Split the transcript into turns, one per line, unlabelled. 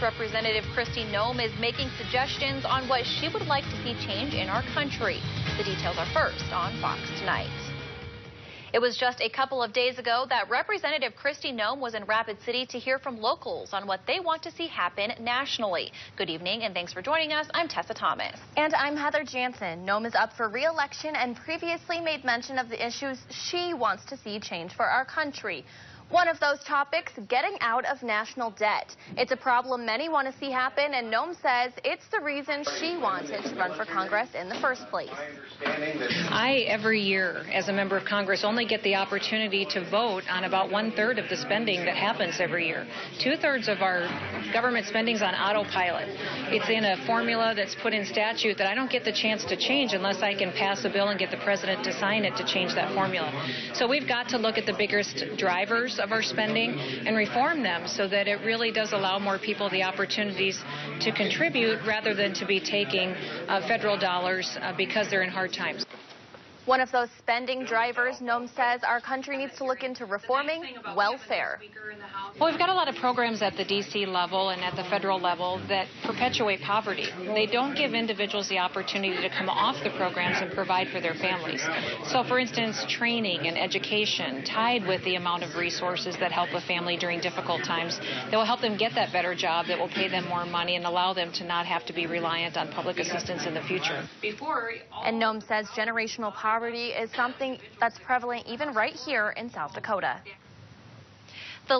Representative Noem is making suggestions on what she would like to see change in our country. The details are first on Fox Tonight. It was just a couple of days ago that Representative Noem was in Rapid City to hear from locals on what they want to see happen nationally. Good evening and thanks for joining us. I'm Tessa Thomas.
And I'm Heather Jansen. Noem is up for re-election and previously made mention of the issues she wants to see change for our country. One of those topics, getting out of national debt. It's a problem many want to see happen, and Noem says it's the reason she wanted to run for Congress in the first place.
I, every year, as a member of Congress, only get the opportunity to vote on about 1/3 of the spending that happens every year. 2/3 of our government spending is on autopilot. It's in a formula that's put in statute that I don't get the chance to change unless I can pass a bill and get the president to sign it to change that formula. So we've got to look at the biggest drivers of our spending and reform them so that it really does allow more people the opportunities to contribute rather than to be taking federal dollars because they're in hard times.
One of those spending drivers, Noem says our country needs to look into reforming welfare.
Well, we've got a lot of programs at the D.C. level and at the federal level that perpetuate poverty. They don't give individuals the opportunity to come off the programs and provide for their families. So, for instance, training and education tied with the amount of resources that help a family during difficult times that will help them get that better job, that will pay them more money and allow them to not have to be reliant on public assistance in the future.
And Noem says generational poverty is something that's prevalent even right here in South Dakota.
The